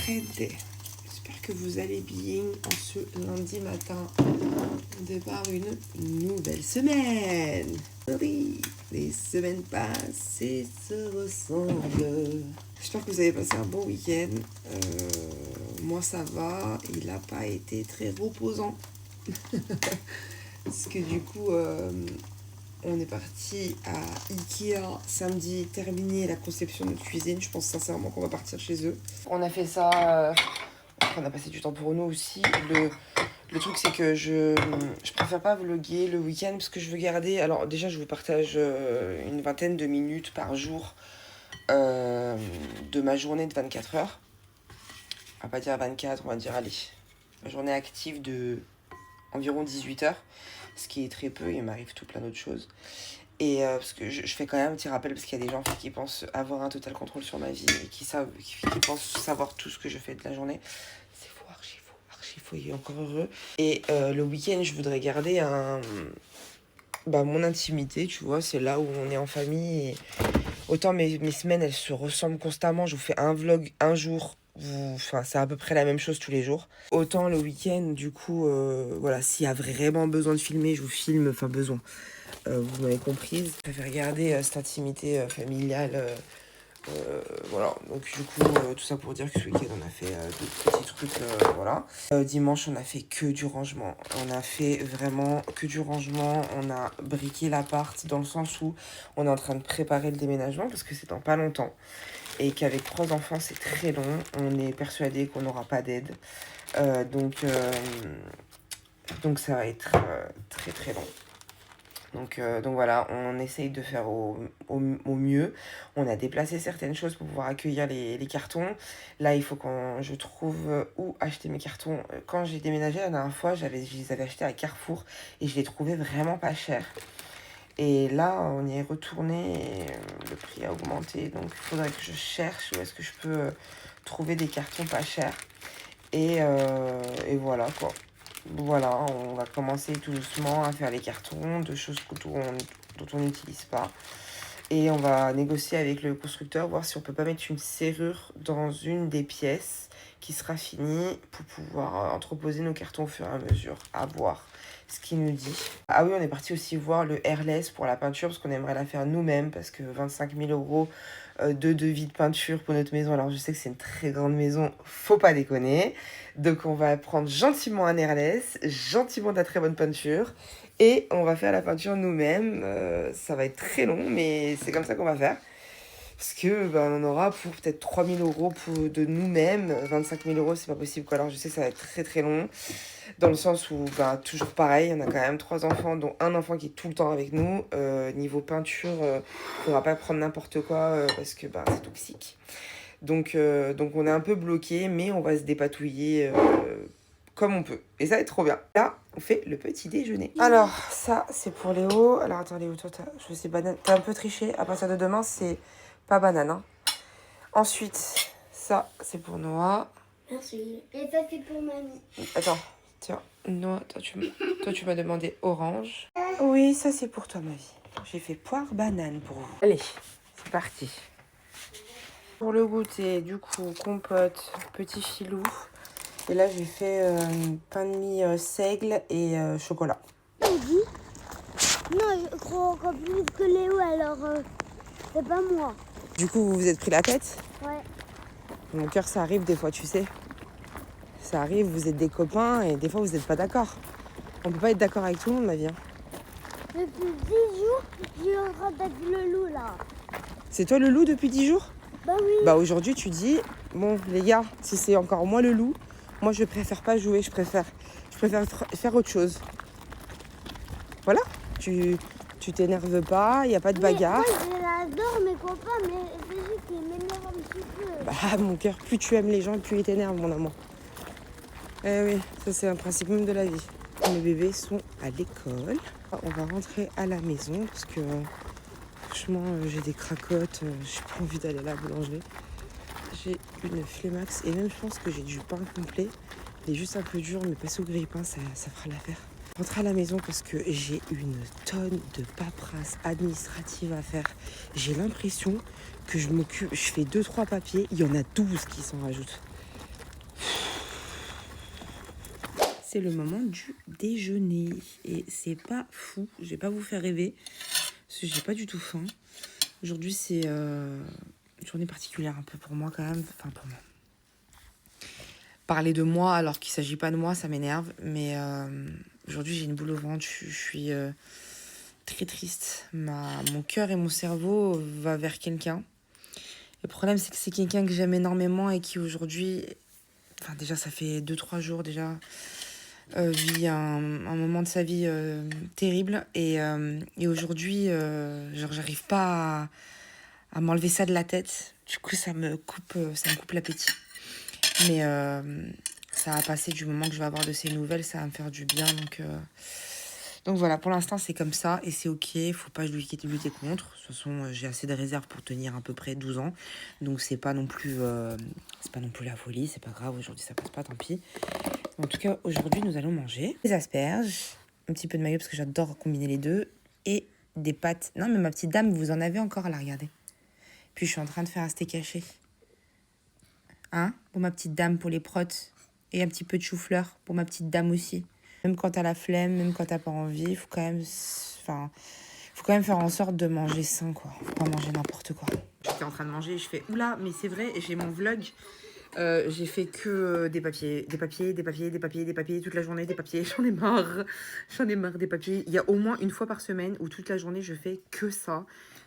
Fred. J'espère que vous allez bien en ce lundi matin. On démarre une nouvelle semaine. Oui, les semaines passent et se ressemblent. J'espère que vous avez passé un bon week-end. Moi ça va, il n'a pas été très reposant. Parce que du coup, on est parti à Ikea samedi, terminer la conception de notre cuisine. Je pense sincèrement qu'on va partir chez eux. On a fait ça, on a passé du temps pour nous aussi. Le truc, c'est que je préfère pas vlogger le week-end parce que je veux garder... Alors déjà, je vous partage une vingtaine de minutes par jour de ma journée de 24 heures. On va pas dire 24, on va dire, allez, ma journée active de environ 18 heures. Ce qui est très peu, il m'arrive tout plein d'autres choses. Et parce que je fais quand même un petit rappel, parce qu'il y a des gens qui pensent avoir un total contrôle sur ma vie et qui pensent savoir tout ce que je fais de la journée. C'est faux, archi faux, il est encore heureux. Et le week-end, je voudrais garder mon intimité, tu vois, c'est là où on est en famille. Et autant mes semaines, elles se ressemblent constamment. Je vous fais un vlog un jour. Enfin, c'est à peu près la même chose tous les jours. Autant le week-end, du coup, voilà, s'il y a vraiment besoin de filmer, je vous filme, enfin besoin. Vous m'avez comprise. Je préfère garder cette intimité familiale. Voilà, donc du coup, tout ça pour dire que ce week-end, on a fait deux petits trucs, voilà. Dimanche, on a fait que du rangement. On a fait vraiment que du rangement. On a briqué l'appart dans le sens où on est en train de préparer le déménagement parce que c'est dans pas longtemps. Et qu'avec 3 enfants, c'est très long. On est persuadé qu'on n'aura pas d'aide. Donc ça va être très très long. Donc voilà, on essaye de faire au mieux. On a déplacé certaines choses pour pouvoir accueillir les cartons. Là, il faut que je trouve où acheter mes cartons. Quand j'ai déménagé la dernière fois, je les avais achetés à Carrefour et je les trouvais vraiment pas chers. Et là, on y est retourné et le prix a augmenté. Donc, il faudrait que je cherche où est-ce que je peux trouver des cartons pas chers. Et voilà, quoi. Voilà, on va commencer tout doucement à faire les cartons de choses dont on n'utilise pas. Et on va négocier avec le constructeur, voir si on peut pas mettre une serrure dans une des pièces qui sera finie pour pouvoir entreposer nos cartons au fur et à mesure. À voir ce qu'il nous dit. Ah oui, on est parti aussi voir le Airless pour la peinture parce qu'on aimerait la faire nous-mêmes parce que 25 000 € de devis de peinture pour notre maison. Alors je sais que c'est une très grande maison, faut pas déconner. Donc on va prendre gentiment un Airless, gentiment de la très bonne peinture et on va faire la peinture nous-mêmes. Ça va être très long mais c'est comme ça qu'on va faire. Parce que on en aura pour peut-être 3 000 € de nous-mêmes. 25 000 €, c'est pas possible, quoi. Alors je sais que ça va être très très long. Dans le sens où, toujours pareil, on a quand même 3 enfants, dont un enfant qui est tout le temps avec nous. Niveau peinture, faudra pas prendre n'importe quoi parce que c'est toxique. Donc on est un peu bloqué, mais on va se dépatouiller comme on peut. Et ça va être trop bien. Là, on fait le petit déjeuner. Alors, ça, c'est pour Léo. Alors, attends, Léo, toi, je sais, banane. T'as un peu triché. À partir de demain, c'est pas banane. Hein. Ensuite, ça, c'est pour Noah. Merci. Et ça, c'est pour mamie. Attends, tiens. Noah, toi, tu m'as demandé orange. Oui, ça, c'est pour toi, ma vie. J'ai fait poire banane pour vous. Allez, c'est parti. Pour le goûter, du coup, compote, petit filou. Et là, j'ai fait pain de mie seigle et chocolat. Non, je crois encore plus que Léo, alors c'est pas moi. Du coup, vous vous êtes pris la tête? Ouais. Mon cœur, ça arrive des fois, tu sais. Ça arrive, vous êtes des copains et des fois, vous n'êtes pas d'accord. On peut pas être d'accord avec tout le monde, ma vie. Hein. Depuis 10 jours, je suis en train d'être le loup, là. C'est toi le loup depuis 10 jours? Bah oui. Aujourd'hui, tu dis, bon, les gars, si c'est encore moi le loup, moi, je préfère pas jouer, je préfère faire autre chose. Voilà, tu t'énerves pas, il n'y a pas de bagarre. Moi, j'adore mes copains, mais c'est juste qu'ils m'énervent un petit peu. Mon cœur, plus tu aimes les gens, plus ils t'énervent, mon amour. Eh oui, ça c'est un principe même de la vie. Mes bébés sont à l'école. On va rentrer à la maison parce que franchement, j'ai des cracottes, j'ai pas envie d'aller à la boulangerie. J'ai une flemmax et même je pense que j'ai du pain complet. Il est juste un peu dur, mais passer au grille-pain, ça fera l'affaire. Rentrer à la maison parce que j'ai une tonne de paperasse administrative à faire. J'ai l'impression que je fais 2-3 papiers, il y en a 12 qui s'en rajoutent. c'est le moment du déjeuner. Et c'est pas fou, je vais pas vous faire rêver, parce que j'ai pas du tout faim. Aujourd'hui, c'est une journée particulière un peu pour moi quand même. Enfin, pour moi. Parler de moi alors qu'il s'agit pas de moi, ça m'énerve. Mais aujourd'hui, j'ai une boule au ventre, je suis très triste. Mon cœur et mon cerveau va vers quelqu'un. Le problème, c'est que c'est quelqu'un que j'aime énormément et qui aujourd'hui... Enfin, déjà, ça fait 2-3 jours déjà... vit un moment de sa vie terrible. Et aujourd'hui, genre, j'arrive pas à m'enlever ça de la tête. Du coup, ça me coupe l'appétit. Mais ça va passer du moment que je vais avoir de ces nouvelles. Ça va me faire du bien. Donc voilà, pour l'instant, c'est comme ça. Et c'est OK. Faut pas lutter contre. De toute façon, j'ai assez de réserve pour tenir à peu près 12 ans. Donc c'est pas non plus la folie. C'est pas grave. Aujourd'hui, ça passe pas, tant pis. En tout cas, aujourd'hui, nous allons manger des asperges, un petit peu de mayo parce que j'adore combiner les deux, et des pâtes. Non, mais ma petite dame, vous en avez encore à la regarder. Puis je suis en train de faire un steak haché. Hein? Pour ma petite dame, pour les protes. Et un petit peu de chou-fleur pour ma petite dame aussi. Même quand t'as la flemme, même quand t'as pas envie, faut quand même faire en sorte de manger sain, quoi. Faut pas manger n'importe quoi. J'étais en train de manger et je fais oula, mais c'est vrai, j'ai mon vlog. J'ai fait que des papiers toute la journée, des papiers. J'en ai marre des papiers. Il y a au moins une fois par semaine où toute la journée je fais que ça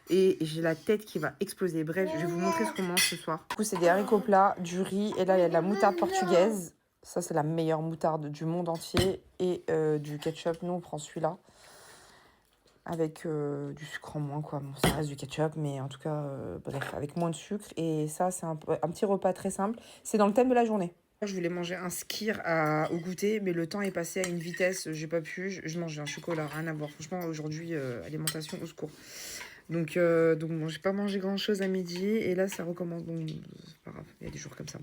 et j'ai la tête qui va exploser. Bref, je vais vous montrer ce qu'on mange ce soir. Du coup, c'est des haricots plats, du riz et là il y a de la moutarde portugaise. Ça, c'est la meilleure moutarde du monde entier, et du ketchup. Nous, on prend celui-là avec du sucre en moins, quoi. Bon, ça reste du ketchup, mais en tout cas, bref, avec moins de sucre. Et ça, c'est un petit repas très simple. C'est dans le thème de la journée. Je voulais manger un skyr au goûter, mais le temps est passé à une vitesse, j'ai pas pu. Je mange un chocolat, rien à voir. Franchement, aujourd'hui, alimentation au secours. Donc bon, j'ai pas mangé grand-chose à midi, et là, ça recommence. Donc, c'est pas grave, il y a des jours comme ça.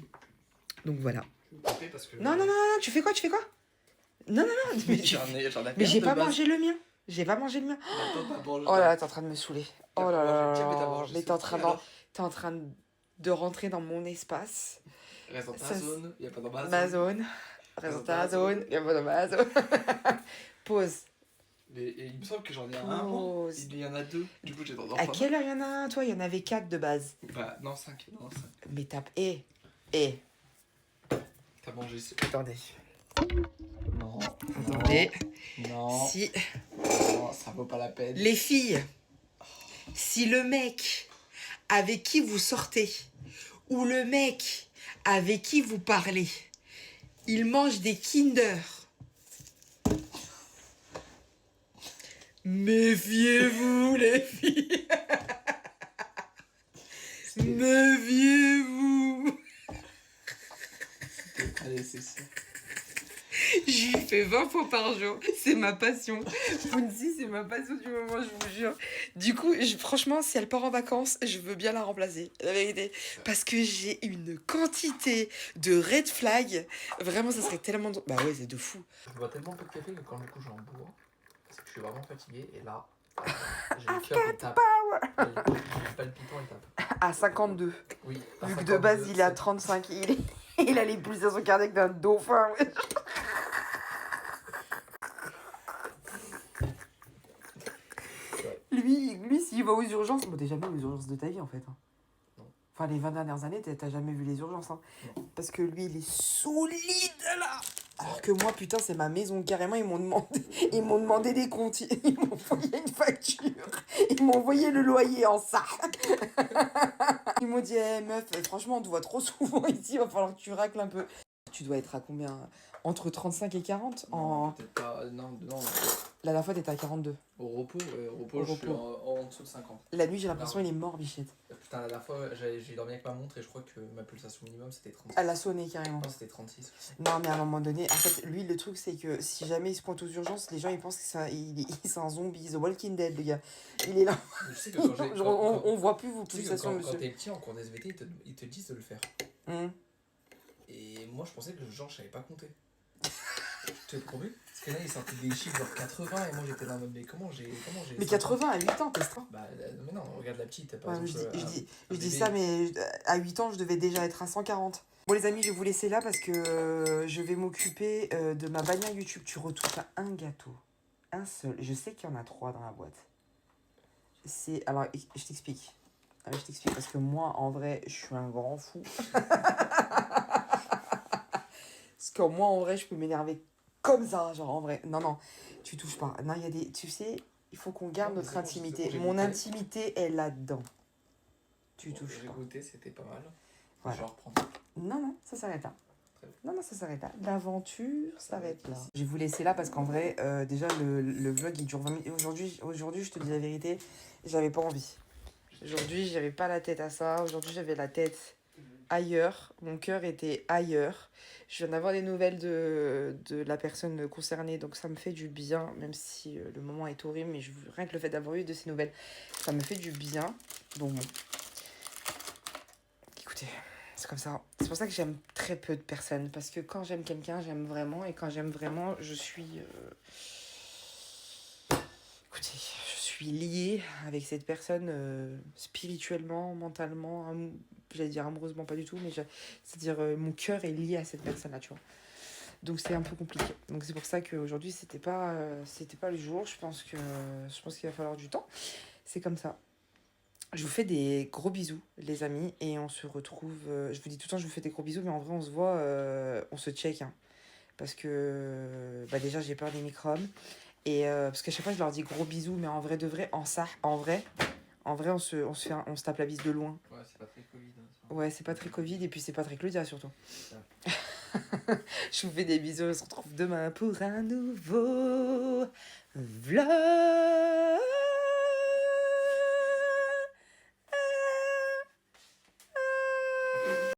Donc voilà. Parce que non, tu fais quoi Non, mais mais j'ai pas mangé le mien. J'ai pas mangé le mien. Oh là là, t'es en train de me saouler. Oh là là. Mais t'es en train de rentrer dans mon espace. Reste dans ta zone, y a pas dans ma zone. Reste dans ta zone, y a pas dans ma zone. Pause. Et il me semble que j'en ai un. Il y en a 2. Du coup, j'ai tendance à quelle heure y en a un, toi? Il y en avait 4 de base. Bah, non, 5. Mais t'as... T'as mangé... Attendez. Non. Attendez. Non. Si... Non, ça vaut pas la peine. Les filles, si le mec avec qui vous sortez ou le mec avec qui vous parlez, il mange des Kinder, méfiez-vous les filles. Méfiez-vous. Allez, c'est ça. J'y fais 20 fois par jour. C'est ma passion. Funzi, c'est ma passion du moment, je vous jure. Du coup, franchement, si elle part en vacances, je veux bien la remplacer. La vérité. Parce que j'ai une quantité de red flag. Vraiment, ça serait tellement... Bah ouais, c'est de fou. Je bois tellement peu de café que quand du coup j'en bois, parce que je suis vraiment fatigué. Et là, j'ai le cœur qui tape. Le palpitant, il tape. À 52. Oui. Vu que de base, il est à 35. Il a les pulsations cardiaques d'un dauphin. Lui, s'il va aux urgences... Bon, t'es jamais aux urgences de ta vie, en fait. Hein. Non. Enfin, les 20 dernières années, t'as jamais vu les urgences. Hein. Parce que lui, il est solide, là. Alors que moi, putain, c'est ma maison. Carrément, ils m'ont demandé des comptes. Ils m'ont envoyé une facture. Ils m'ont envoyé le loyer en sac. Ils m'ont dit, meuf, franchement, on te voit trop souvent ici. Il va falloir que tu racles un peu. Tu dois être à combien? Entre 35 et 40 non, peut-être pas. Non. La dernière fois, t'étais à 42. Au repos, je suis en dessous de 50. La nuit, j'ai l'impression qu'il est mort, Bichette. Putain, la dernière fois, j'ai dormi avec ma montre et je crois que ma pulsation minimum c'était 36. Elle a sonné carrément. Non, c'était 36. Non, mais à un moment donné, en fait, lui, le truc, c'est que si jamais il se pointe aux urgences, les gens ils pensent que c'est un zombie, The Walking Dead, le gars. Il est là. Je sais que on voit plus vos pulsations, monsieur. Quand t'es petit en cours d'SVT, ils te disent de le faire. Et moi, je pensais que genre, je savais pas compter. Tu te promets? Parce que là, il sortait des chiffres genre 80 et moi j'étais là en mode mais comment j'ai. Mais 80 à 8 ans, t'es stressé. Bah mais non, regarde la petite, par Ouais, mais exemple. je dis ça, mais à 8 ans, je devais déjà être à 140. Bon, les amis, je vais vous laisser là parce que je vais m'occuper de ma bannière YouTube. Tu retouches à un gâteau. Un seul. Je sais qu'il y en a 3 dans la boîte. Alors, je t'explique. Je t'explique parce que moi, en vrai, je suis un grand fou. Parce que moi, en vrai, je peux m'énerver comme ça, genre en vrai. Non, non, tu touches pas. Non, il y a des... Tu sais, il faut qu'on garde notre intimité. Mon intimité est là-dedans. Tu touches pas. J'ai goûté, c'était pas mal. Voilà. Je vais reprendre. Non, non, ça s'arrête là. Non, non, ça s'arrête là. L'aventure s'arrête là. Je vais vous laisser là parce qu'en vrai, déjà, le vlog, il dure 20 minutes. Aujourd'hui, je te dis la vérité, j'avais pas envie. Aujourd'hui, j'avais pas la tête à ça. Aujourd'hui, j'avais la tête ailleurs. Mon cœur était ailleurs. Je viens d'avoir des nouvelles de la personne concernée, donc ça me fait du bien, même si le moment est horrible, mais rien que le fait d'avoir eu de ces nouvelles, ça me fait du bien. Donc bon. Écoutez, c'est comme ça. C'est pour ça que j'aime très peu de personnes, parce que quand j'aime quelqu'un, j'aime vraiment, et quand j'aime vraiment, je suis... Écoutez, je suis liée avec cette personne spirituellement, mentalement, j'allais dire amoureusement, pas du tout, mais c'est-à-dire mon cœur est lié à cette personne-là, tu vois. Donc c'est un peu compliqué. Donc c'est pour ça qu'aujourd'hui, c'était pas le jour. Je pense qu'il va falloir du temps. C'est comme ça. Je vous fais des gros bisous, les amis, et on se retrouve... je vous dis tout le temps, je vous fais des gros bisous, mais en vrai, on se voit, on se check, hein, parce que déjà, j'ai peur des microbes. Et parce qu'à chaque fois, je leur dis gros bisous, mais en vrai de vrai, en vrai, on se tape la bise de loin. Ouais, c'est pas très Covid. Hein, ouais, c'est pas très Covid, et puis c'est pas très Claudia, surtout. Je vous fais des bisous, on se retrouve demain pour un nouveau vlog.